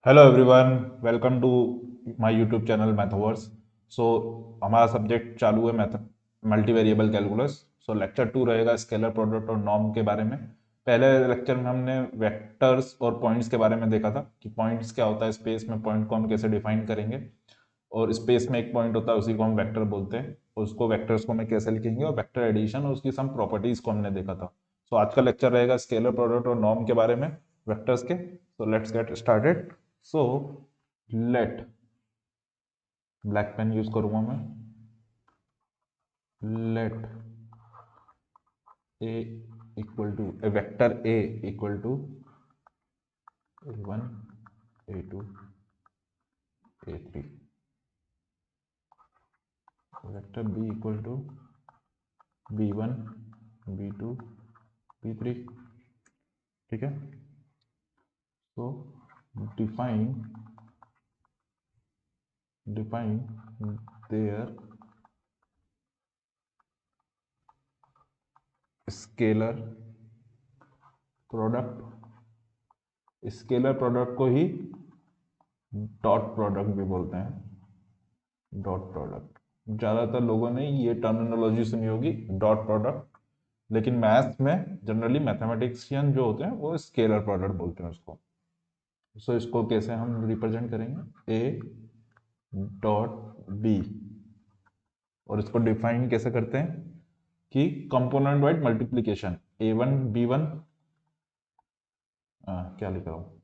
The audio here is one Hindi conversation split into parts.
Hello everyone, welcome to my YouTube channel Mathverse. So हमारा सब्जेक्ट चालू है math multi variable calculus. So lecture 2 रहेगा स्केलर प्रोडक्ट और नॉर्म के बारे में। पहले लेक्चर में हमने वेक्टर्स और पॉइंट्स के बारे में देखा था कि पॉइंट्स क्या होता है, स्पेस में पॉइंट को हम कैसे डिफाइन करेंगे, और स्पेस में एक पॉइंट होता है उसी को हम वेक्टर बोलते हैं। उसको वेक्टर्स को हमें कैसे लिखेंगे, और वेक्टर एडिशन और उसकी सम प्रॉपर्टीज को हमने देखा था। सो आज का लेक्चर रहेगा स्केलर प्रोडक्ट और नॉर्म के बारे में, वेक्टर्स के। So let's get started. So let, black pen use करूंगा मैं। Let A equal to vector A equal to a1 a2 a3, vector B equal to b1 b2 b3। ठीक है। तो define define their scalar product. Scalar product को ही डॉट प्रोडक्ट भी बोलते हैं। डॉट प्रोडक्ट, ज़्यादातर लोगों ने ये टर्मिनोलॉजी सुनी होगी, डॉट प्रोडक्ट। लेकिन मैथ्स में जनरली मैथमेटिशियन जो होते हैं वो स्केलर प्रोडक्ट बोलते हैं उसको। सो इसको कैसे हम रिप्रेजेंट करेंगे, ए डॉट बी, और इसको डिफाइन कैसे करते हैं कि component wise multiplication, A one B one, क्या लिख रहा हूँ,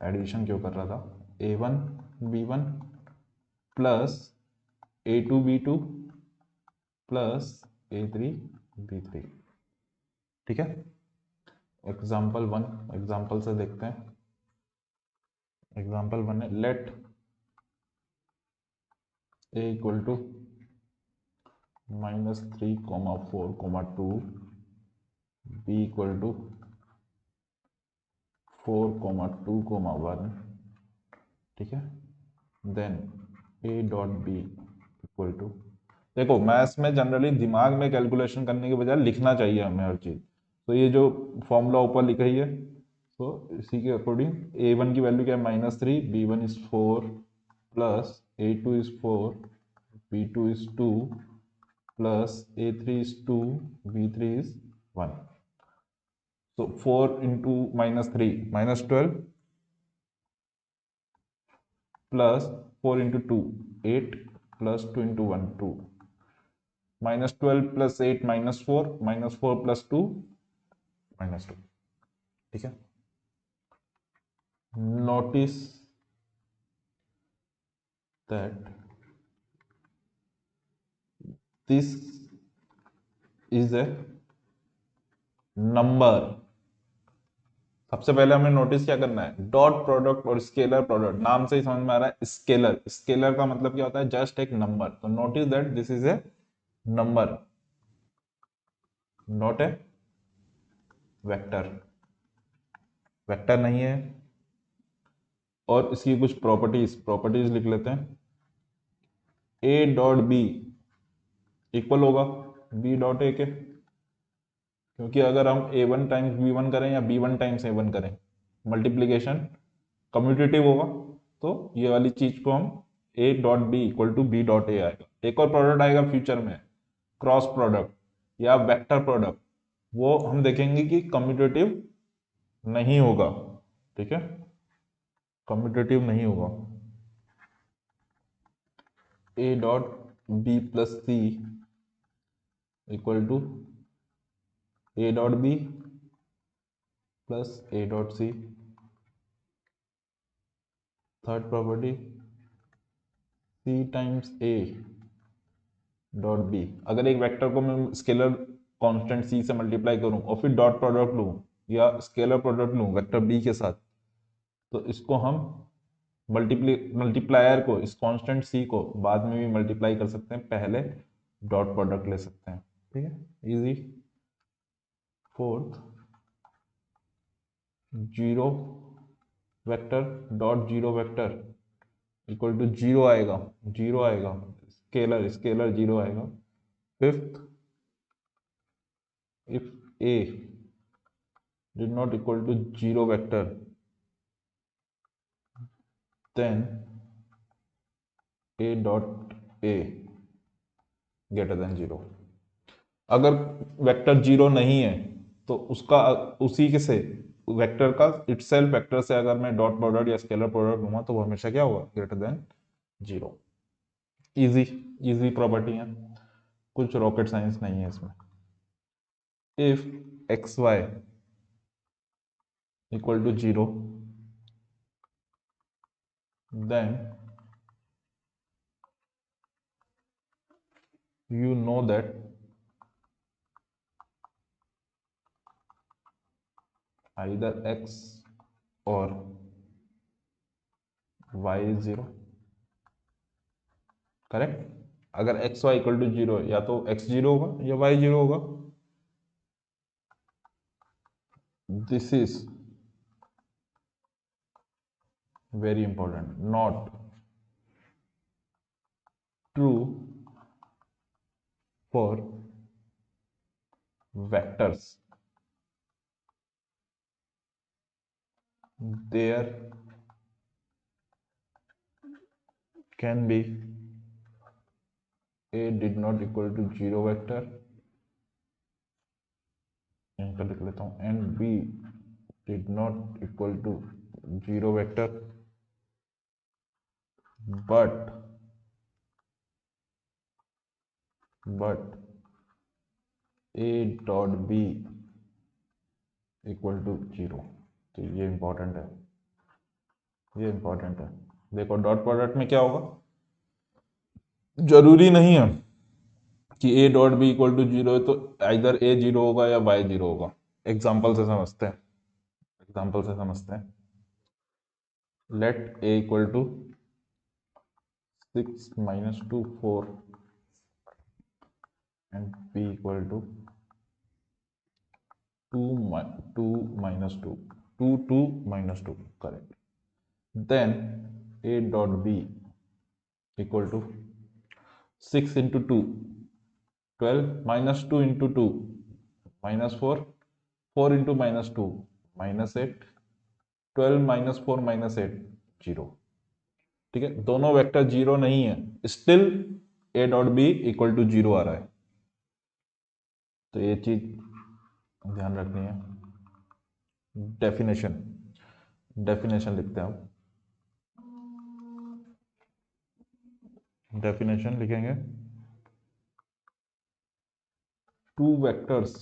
एडिशन क्यों कर रहा था, A one B one plus A two B two plus A three B three. ठीक है। एग्जाम्पल वन, एग्जाम्पल से देखते हैं। एग्जाम्पल वन है, let A equal to -3, 4, 2, B equal to 4, 2, 1। ठीक है। Then A dot B equal to, देखो मैथ्स में जनरली दिमाग में कैलकुलेशन करने के बजाय लिखना चाहिए हमें हर चीज़। तो ये जो फॉर्मूला ऊपर लिखा ही है, तो इसी के अकॉर्डिंग ए वन की वैल्यू क्या है, -3, b1 is 4 plus a2 is 4, b2 is 2 plus a3 is 2, b3 is 1। तो 4 × -3 -12 प्लस 4 × 2 8 प्लस 2 × 1 2, -12 प्लस 8 -4, -4 प्लस 2 -2। ठीक है। Notice that this is a number. सबसे पहले हमें नोटिस क्या करना है, डॉट प्रोडक्ट और स्केलर प्रोडक्ट, नाम से ही समझ में आ रहा है। स्केलर, स्केलर का मतलब क्या होता है, जस्ट एक नंबर। तो notice that this is a number, not a vector. Vector नहीं है। और इसकी कुछ प्रॉपर्टीज प्रॉपर्टीज लिख लेते हैं। ए डॉट बी इक्वल होगा बी डॉट ए के, क्योंकि अगर हम A one times B one करें या B one times A one करें, मल्टीप्लीकेशन कम्यूटेटिव होगा। तो ये वाली चीज को हम A dot B equal to B dot A आएगा। एक और प्रोडक्ट आएगा फ्यूचर में, क्रॉस प्रोडक्ट या वेक्टर प्रोडक्ट। वो हम देखेंगे कि कम्यूटेटिव नहीं होगा। ठीक है, कम्यूटेटिव नहीं होगा। A dot B plus C equal to A dot B plus A dot C. Third property, C times A dot B. अगर एक वेक्टर को मैं स्केलर कांस्टेंट सी से मल्टीप्लाई करूं और फिर डॉट प्रोडक्ट लूं या स्केलर प्रोडक्ट लूं वेक्टर बी के साथ, तो इसको हम मल्टीप्लायर को, इस कांस्टेंट सी को बाद में भी मल्टीप्लाई कर सकते हैं, पहले डॉट प्रोडक्ट ले सकते हैं। ठीक है, easy. Fourth, zero vector dot zero vector equal to zero आएगा, जीरो आएगा। स्केलर स्केलर जीरो आएगा। Fifth, if A did not equal to 0 vector, then a dot a greater than 0. अगर वेक्टर 0 नहीं है तो उसका उसी के से वेक्टर का इटसेल्फ वेक्टर से अगर मैं डॉट प्रोडक्ट या स्केलर प्रोडक्ट लूंगा तो वो हमेशा क्या होगा, greater than 0. Easy easy property है, कुछ रॉकेट साइंस नहीं है इसमें. If X Y equal to 0, then you know that either x or y is 0. Correct. अगर एक्स वाई इक्वल टू 0 या तो x 0 होगा या y 0 होगा. This is very important. Not true for vectors. There can be a did not equal to 0 vector, इनका लिख लेता हूं, and b did not equal to 0 vector, but a dot b equal to 0. तो ये इंपॉर्टेंट है, ये इंपॉर्टेंट है. देखो डॉट प्रोडक्ट में क्या होगा, जरूरी नहीं है कि a dot B equal to 0 है तो इधर a 0 होगा या y 0 होगा. एग्जाम्पल से समझते हैं, एग्जाम्पल से समझते हैं. Let a equal to 6 minus 2 4 and b equal to 2 minus 2 2 minus 2. Correct. Then a dot b equal to 6 into 2 12 minus 2 into 2 minus 4 4 into minus 2 minus 8 12 minus 4 minus 8 0. ठीक है, दोनों वेक्टर 0 नहीं है, still a dot B equal to 0 आ रहा है. तो ये चीज ध्यान रखनी है. डेफिनेशन डेफिनेशन लिखते हैं हम. डेफिनेशन लिखेंगे, two vectors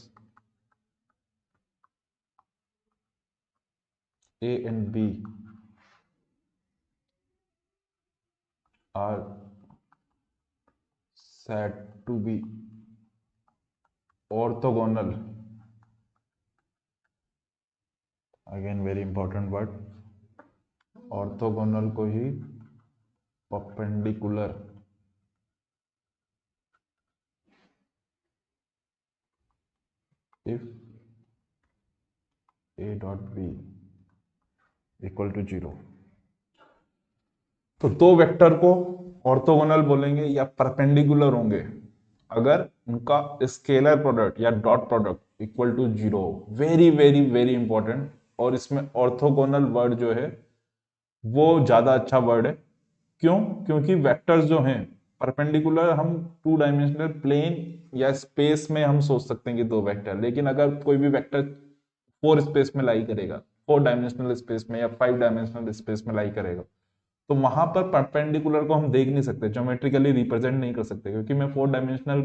a and b are said to be orthogonal. Again very important word. Orthogonal को ही perpendicular if a dot B equal to 0. तो दो वेक्टर को ऑर्थोगोनल बोलेंगे या परपेंडिकुलर होंगे अगर उनका स्केलर प्रोडक्ट या dot product equal to 0. Very very very important. और इसमें ऑर्थोगोनल वर्ड जो है वो ज्यादा अच्छा वर्ड है. क्यों? क्योंकि वेक्टर्स जो हैं परपेंडिकुलर, हम 2 डायमेंशनल प्लेन या स्पेस में हम सोच सकते हैं कि दो वेक्टर, लेकिन अगर कोई भी वेक्टर 4 स्पेस में लाई करेगा, 4 डायमेंशनल स्पेस में या 5 डायमेंशनल स्पेस में लाई करेगा, तो वहां पर परपेंडिकुलर को हम देख नहीं सकते, ज्योमेट्रिकली रिप्रेजेंट नहीं कर सकते, क्योंकि मैं 4 डायमेंशनल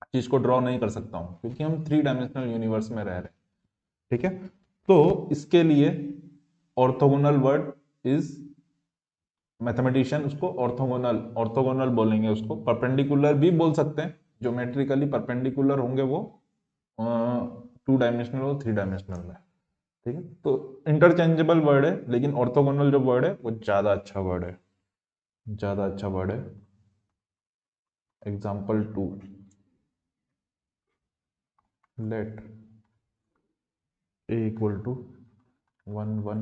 चीज को ड्रॉ नहीं कर सकता हूं, क्योंकि हम 3 डायमेंशनल यूनिवर्स में रह रहे हैं. ठीक है, तो इसके लिए ऑर्थोगोनल वर्ड इज, मैथमेटिशियन उसको ऑर्थोगोनल ऑर्थोगोनल बोलेंगे. उसको परपेंडिकुलर भी बोल सकते हैं, ज्योमेट्रिकली परपेंडिकुलर होंगे वो 2 डायमेंशनल और 3 डायमेंशनल में. ठीक है, तो इंटरचेंजेबल वर्ड है, लेकिन ऑर्थोगोनल जो वर्ड है वो ज्यादा अच्छा वर्ड है, ज्यादा अच्छा वर्ड है. Example 2, let a equal to 1 1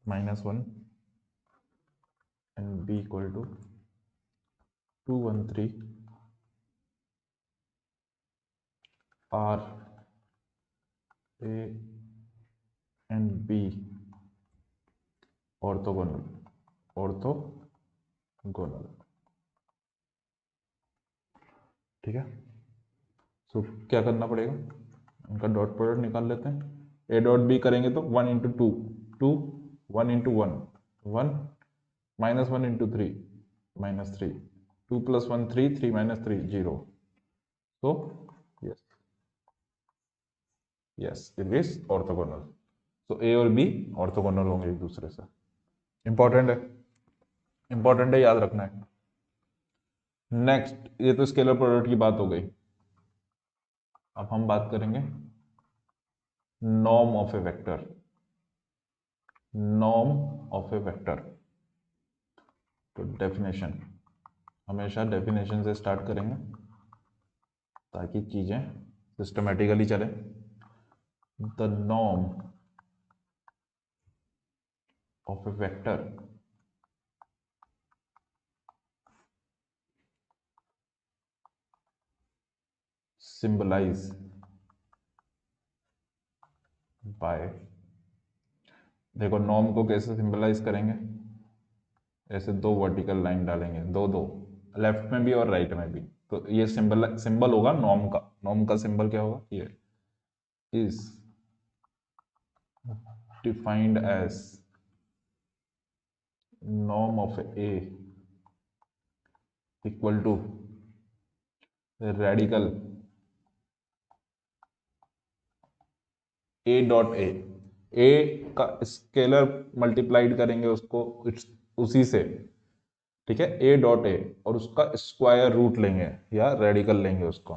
minus 1 and b equal to 2 1 3 are a and B orthogonal. ठीक है, सो क्या करना पड़ेगा, उनका डॉट प्रोडक्ट निकाल लेते हैं। ए डॉट बी करेंगे तो 1 into two, two, 1 into one, one, minus 1 into three, minus three, 2 plus 1 3, 3 minus 3 0। So yes, yes it is orthogonal. तो ए और बी ऑर्थोगोनल होंगे एक दूसरे से। इंपॉर्टेंट है, इंपॉर्टेंट है, याद रखना है। नेक्स्ट, ये तो स्केलर प्रोडक्ट की बात हो गई। अब हम बात करेंगे norm of a vector. Norm of a vector, तो डेफिनेशन, हमेशा डेफिनेशन से स्टार्ट करेंगे ताकि चीजें सिस्टमेटिकली चले। The norm of a vector symbolize by, देखो नॉर्म को कैसे सिंबलाइज करेंगे, ऐसे दो वर्टिकल लाइन डालेंगे, दो दो, लेफ्ट में भी और राइट में भी। तो ये सिंबल सिंबल होगा नॉर्म का। नॉर्म का सिंबल क्या होगा, ये is defined as norm of A equal to radical A dot A का स्केलर मल्टीप्लाइड करेंगे उसको उसी से, ठीक है, ए डॉट ए, और उसका स्क्वायर रूट लेंगे या रेडिकल लेंगे उसको।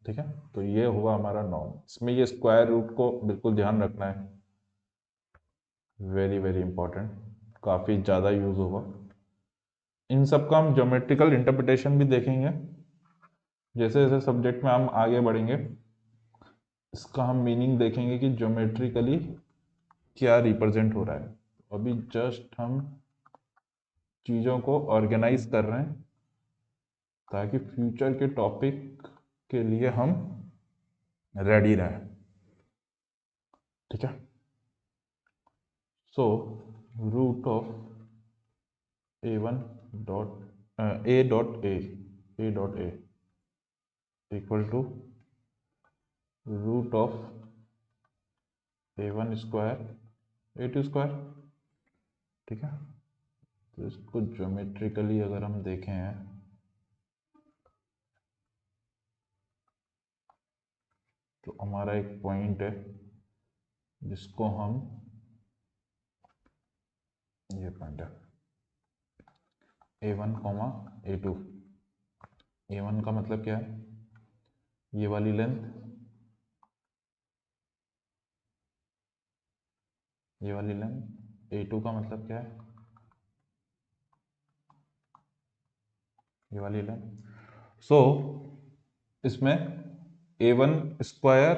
ठीक है, तो ये हुआ हमारा नॉर्म। इसमें ये स्क्वायर रूट को बिल्कुल ध्यान रखना है, वेरी वेरी इंपॉर्टेंट, काफ़ी ज़्यादा यूज होगा। इन सब का हम ज्योमेट्रिकल इंटरप्रिटेशन भी देखेंगे। जैसे जैसे सब्जेक्ट में हम आगे बढ़ेंगे, इसका हम मीनिंग देखेंगे कि ज्योमेट्रिकली क्या रिप्रेजेंट हो रहा है। अभी जस्ट हम चीज़ों को ऑर्गेनाइज कर रहे हैं ताकि फ्यूचर के टॉपिक के लिए हम रेडी रहें। ठीक है, so root of a1 dot A dot A equal to root of a1 square a2 square. ठीक है, तो इसको ज्योमेट्रिकली अगर हम देखें तो हमारा एक पॉइंट है जिसको हम, ये पॉइंट है a1 कॉमा a2। a1 का मतलब क्या है, ये वाली लेंथ, ये वाली लेंथ। a2 का मतलब क्या है, ये वाली लेंथ। सो इसमें a1 square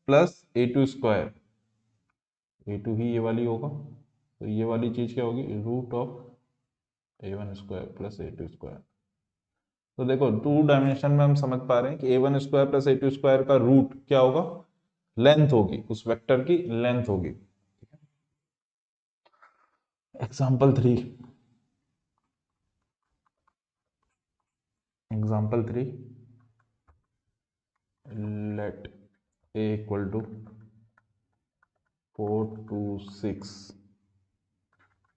plus a2 square, a2 ही ये वाली होगा, तो ये वाली चीज क्या होगी, root of a1 square plus a2 square. तो देखो 2 डायमेंशन में हम समझ पा रहे हैं कि a1 square plus a2 square का रूट क्या होगा, लेंथ होगी, उस वेक्टर की लेंथ होगी। Example 3, example 3, let a equal to 4 to 6,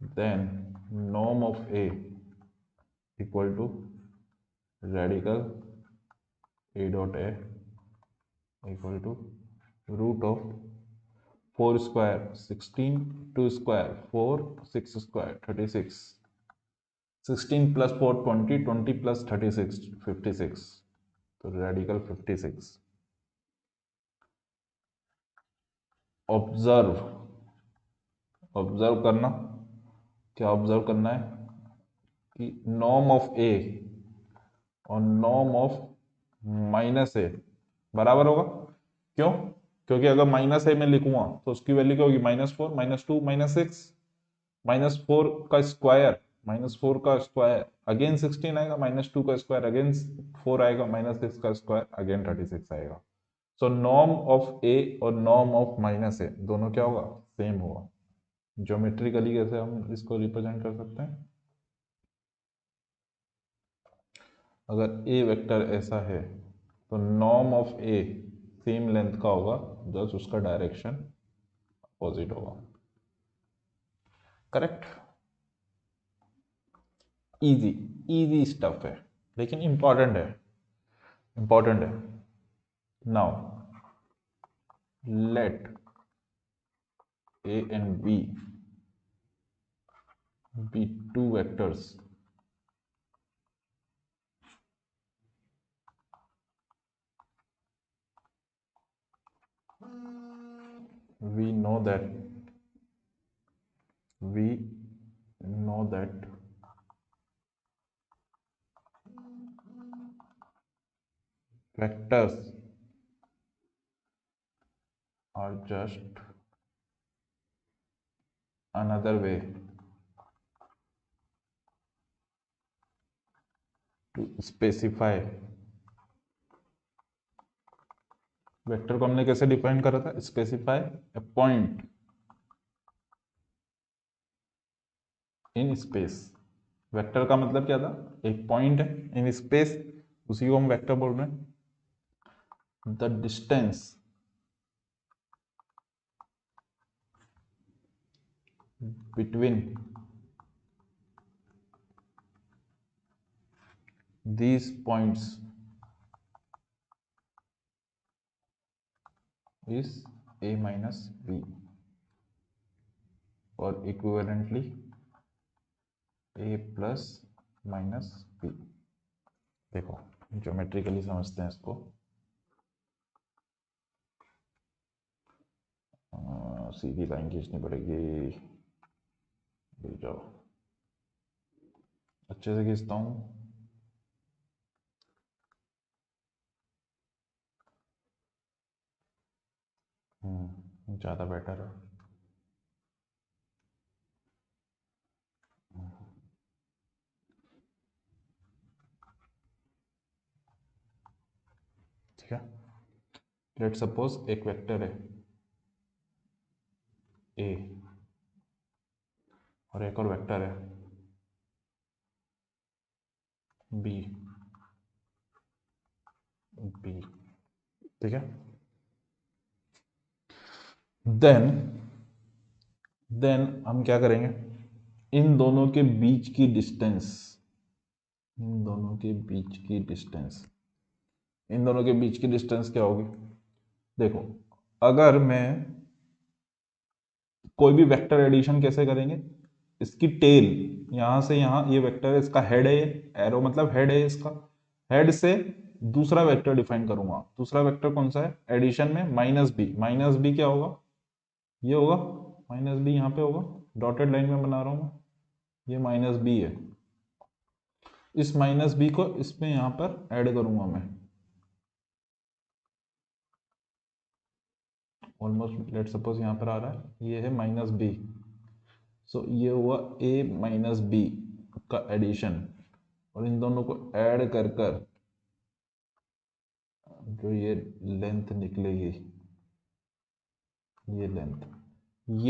then norm of a equal to radical a dot a equal to root of 4 square 16, 2 square 4, 6 square 36, 16 plus 4 20, 20 plus 36 56, तो रेडिकल 56। ऑब्जर्व, ऑब्जर्व करना, क्या ऑब्जर्व करना है कि नॉर्म ऑफ ए और नॉर्म ऑफ माइनस ए बराबर होगा। क्यों, क्योंकि अगर माइनस ए में लिखूंगा तो उसकी वैल्यू क्या होगी, -4, -2, -6, -4 का स्क्वायर, -4 का स्क्वायर अगेन 16 आएगा, -2 का स्क्वायर अगेन 4 आएगा, -6 का स्क्वायर अगेन 36 आएगा। सो नॉर्म ऑफ ए और नॉर्म ऑफ माइनस ए दोनों क्या होगा, सेम होगा। ज्योमेट्रिकली कैसे हम इसको रिप्रेजेंट कर सकते हैं, अगर ए वेक्टर ऐसा है तो norm of A same length का होगा, जस्ट उसका डायरेक्शन अपोजिट होगा। करेक्ट। इजी, इजी स्टफ है लेकिन इंपॉर्टेंट है, इंपॉर्टेंट है। Now let A and B be two vectors we know that we know that vectors are just another way to specify। Vector को हमने कैसे डिफाइन करा था, specify A point in space. Vector का मतलब क्या था, एक पॉइंट है इन स्पेस, उसी को हम वेक्टर बोल रहे हैं। The distance between these points is a minus b और equivalently a plus minus b। देखो ज्योमेट्रिकली समझते हैं इसको। सीधी लाइन खींचनी पड़ेगी, जाओ अच्छे से खींचता हूँ। ज़्यादा बेटर है। ठीक है, लेट सपोज एक वेक्टर है ए और एक और वेक्टर है बी, बी। ठीक है, देन हम क्या करेंगे, इन दोनों के बीच की डिस्टेंस, इन दोनों के बीच की डिस्टेंस, इन दोनों के बीच की डिस्टेंस क्या होगी। देखो अगर मैं कोई भी वेक्टर एडिशन कैसे करेंगे, इसकी टेल यहां से यहां, ये वेक्टर है, इसका हेड है, एरो मतलब हेड है, इसका हेड से दूसरा वेक्टर डिफाइन करूंगा। दूसरा वेक्टर कौन सा है एडिशन में, माइनस बी। माइनस बी क्या होगा, ये होगा माइनस बी, यहां पे होगा, डॉटेड लाइन में बना रहा हूं मैं, ये माइनस बी है। इस माइनस बी को इसमें यहां पर ऐड करूंगा मैं, ऑलमोस्ट लेट सपोज यहां पर आ रहा है, ये है माइनस बी। सो ये हुआ ए माइनस बी का एडिशन, और इन दोनों को ऐड कर कर जो ये लेंथ निकलेगी, ये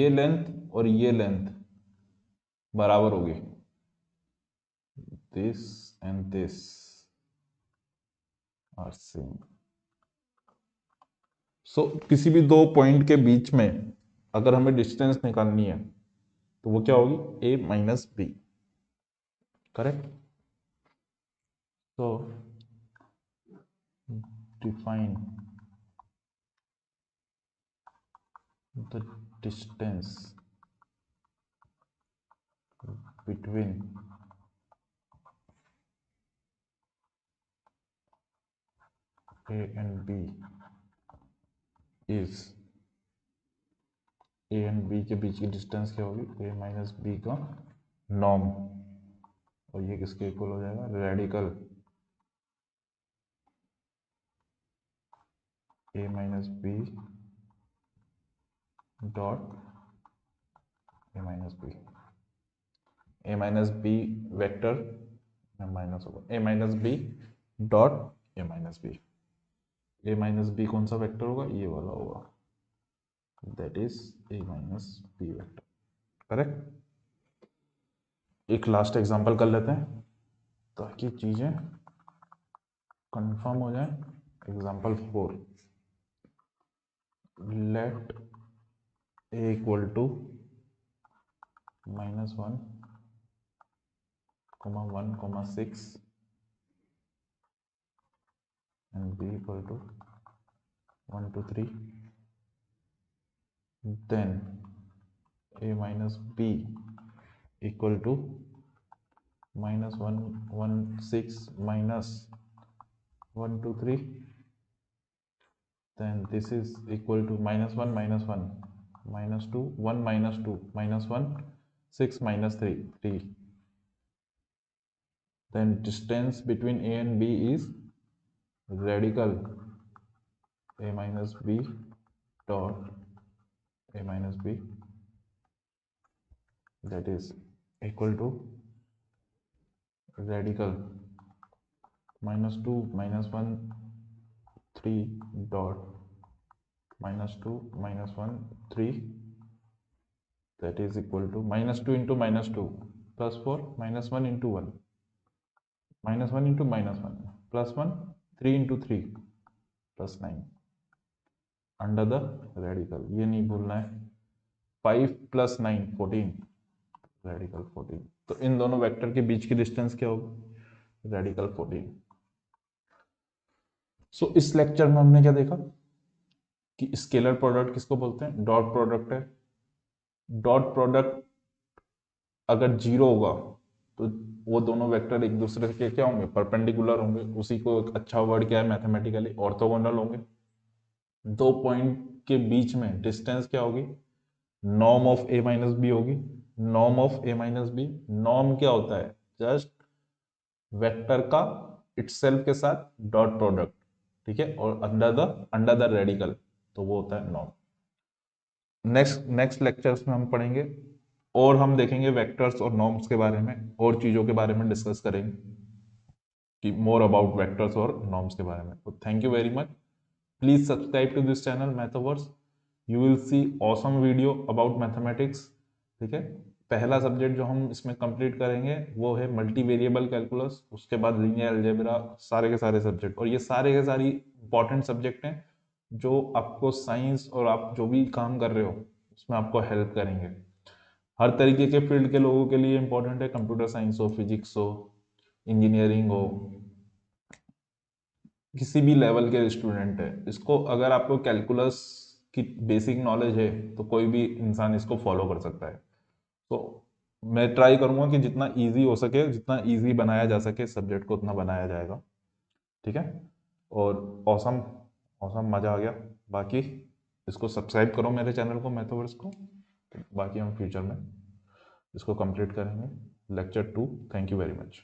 लेंथ और ये लेंथ बराबर होगी, this and this are same. So किसी भी दो पॉइंट के बीच में अगर हमें डिस्टेंस निकालनी है तो वो क्या होगी, A minus B. Correct. So define the distance between A and B is, A and B के बीच की डिस्टेंस क्या होगी, A माइनस बी का नॉर्म, और ये किसके इक्वल हो जाएगा, radical A minus B dot A minus B. A minus B vector minus होगा A minus B dot A minus B. A minus B कौन सा वेक्टर होगा, ये वाला होगा, that is A minus B vector, correct. एक लास्ट एग्जांपल कर लेते हैं ताकि चीजें कंफर्म हो जाए। Example 4, let A equal to -1, 1, 6 and b equal to 1 to 3, then a minus b equal to -1, 1, 6 minus 1 to 3, then this is equal to -1, -1, -2, 1, -2, -1, 6 minus 3, 3. Then distance between a and b is radical a minus b dot a minus b, that is equal to radical -2, -1, 3 dot -2, -1, 3, that is equal to -2 into -2 plus 4, -1 into 1, -1 into -1 plus 1, 3 into 3 plus 9 under the radical, ये नहीं भूलना है, 5 प्लस 9 14, रेडिकल 14। तो इन दोनों वेक्टर के बीच की डिस्टेंस क्या होगी, रेडिकल 14। सो इस लेक्चर में हमने क्या देखा कि स्केलर प्रोडक्ट किसको बोलते हैं, डॉट प्रोडक्ट है। डॉट प्रोडक्ट अगर जीरो होगा तो वो दोनों वेक्टर एक दूसरे के क्या होंगे, परपेंडिकुलर होंगे। उसी को एक अच्छा वर्ड क्या है मैथमेटिकली, ऑर्थोगोनल होंगे। दो पॉइंट के बीच में डिस्टेंस क्या होगी, norm of A minus B होगी। Norm of A minus B, norm क्या होता है, जस्ट वेक्टर का इटसेल्फ के साथ डॉट प्रोडक्ट, ठीक है, और अंडर द रेडिकल, तो वो होता है नॉर्म। नेक्स्ट लेक्चर्स में हम पढ़ेंगे और हम देखेंगे वेक्टर्स और नॉर्म्स के बारे में, और चीजों के बारे में डिस्कस करेंगे कि मोर अबाउट वेक्टर्स और नॉर्म्स के बारे में। तो thank you very much, please subscribe to this channel Mathverse, you will see awesome video about mathematics, ठीक है। पहला सब्जेक्ट जो हम इसमें कंप्लीट करेंगे वो है मल्टी वेरिएबल कैलकुलस, उसके बाद लीनियर अलजेब्रा, सारे के सारे सब्जेक्ट, और ये सारे के सारी इंपॉर्टेंट सब्जेक्ट हैं जो आपको साइंस और आप जो भी काम कर रहे हो उसमें आपको हेल्प करेंगे। हर तरीके के फील्ड के लोगों के लिए इंपॉर्टेंट है, कंप्यूटर साइंस हो, फिजिक्स हो, इंजीनियरिंग हो, किसी भी लेवल के स्टूडेंट है, इसको अगर आपको कैलकुलस की बेसिक नॉलेज है तो कोई भी इंसान इसको फॉलो कर सकता है। तो मैं ट्राई करूंगा कि जितना इजी हो सके, जितना इजी बनाया जा सके सब्जेक्ट को, उतना बनाया जाएगा, ठीक है। और ऑसम ऑसम, मज़ा आ गया। बाकी इसको सब्सक्राइब करो मेरे चैनल को, मैथवर्स को। बाकी हम फ्यूचर में इसको कंप्लीट करेंगे। Lecture 2, thank you very much.